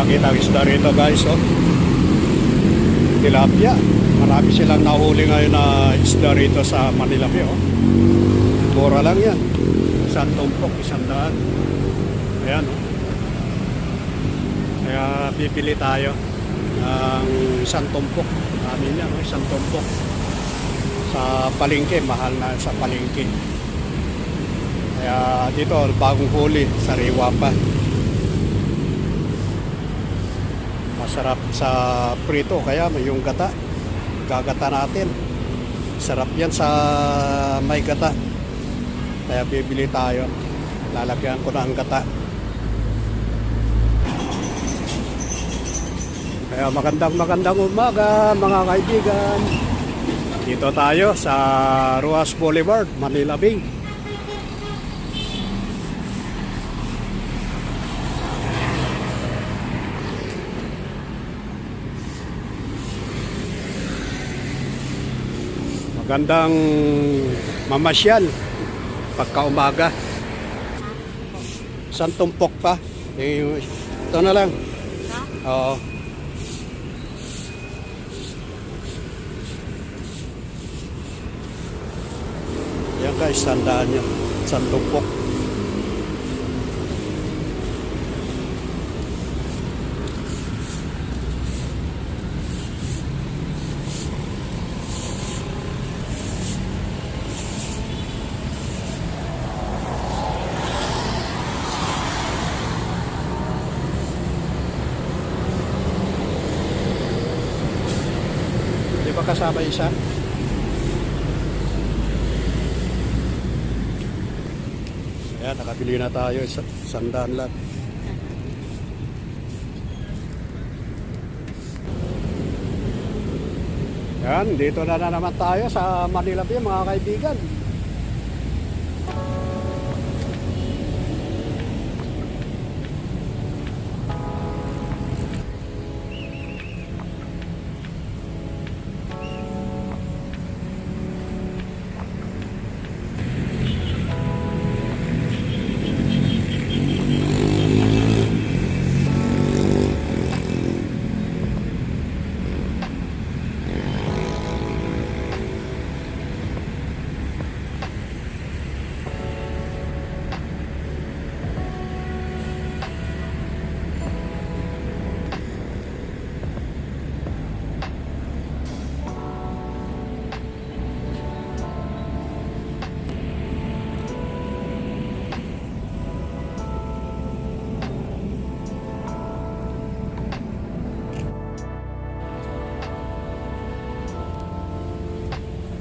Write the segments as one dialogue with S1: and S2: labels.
S1: Pakita ang isda rito guys, oh. Tilapia. Marami silang nahuli ngayon na isda rito sa Manila Bay, oh. Mura lang yan. Isang tumpok, 100. Ayan, oh. Kaya bibili tayo ng isang tumpok. Dami niya, no? Isang tumpok. Sa palengke, mahal na sa palengke. Kaya dito, bagong huli, sariwa pa. Masarap sa prito, kaya may yung gata. Gagata natin. Sarap yan sa may gata. Kaya bibili tayo. Lalagyan ko na ang gata. Kaya magandang umaga mga kaibigan. Dito tayo sa Ruas Boulevard, Manila Bay. Magandang mamasyal pagka umaga. Isang tumpok pa. Ito na lang. Oo. Yan guys, tandaan nyo. Isang tumpok. Di ba kasama isa? Ayan, nakabili na tayo. 100 lang. Yan, dito na naman tayo sa Manila Bay mga kaibigan.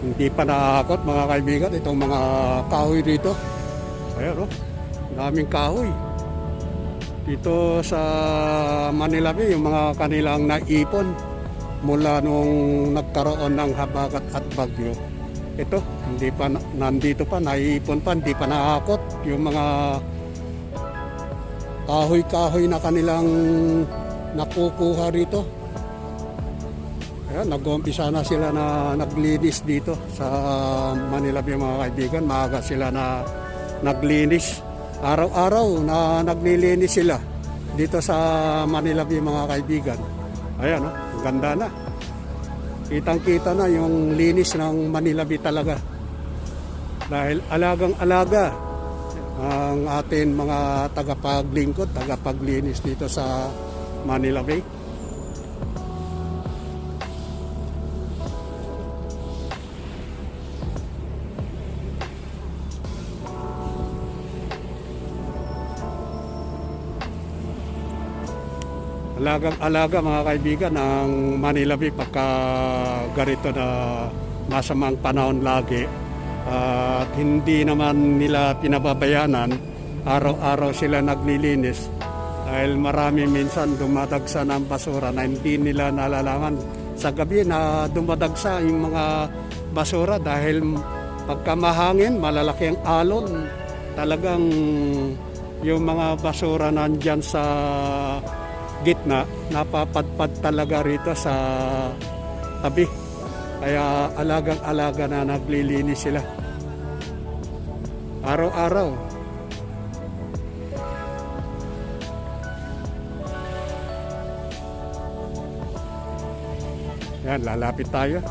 S1: Hindi pa nakakot mga kaibigan itong mga kahoy dito. Ayan, oh. Daming kahoy. Dito sa Manila Bay, yung mga kanilang naipon mula nung nagkaroon ng habagat at bagyo. Ito, hindi pa nandito pa, naiipon pa, hindi pa nakakot yung mga kahoy-kahoy na kanilang nakukuha rito. Ayan, nag-uumpisa na sila na naglinis dito sa Manila Bay mga kaibigan. Maaga sila na naglinis. Araw-araw na naglilinis sila dito sa Manila Bay mga kaibigan. Ayan, oh, ganda na. Kitang-kita na yung linis ng Manila Bay talaga. Dahil alagang-alaga ang atin mga tagapaglingkod, tagapaglinis dito sa Manila Bay. Alagang-alaga mga kaibigan ng Manila Bay pagka ganito na masamang panahon lagi. At hindi naman nila pinababayanan, araw-araw sila naglilinis dahil marami minsan dumadagsa ng basura na hindi nila nalalaman sa gabi na dumadagsa yung mga basura dahil pagka mahangin, malalaki ang alon, talagang yung mga basura nandyan sa gitna, napapadpad talaga rito sa tabi. Kaya alagang-alaga na naglilinis sila araw-araw. Yan, lalapit tayo.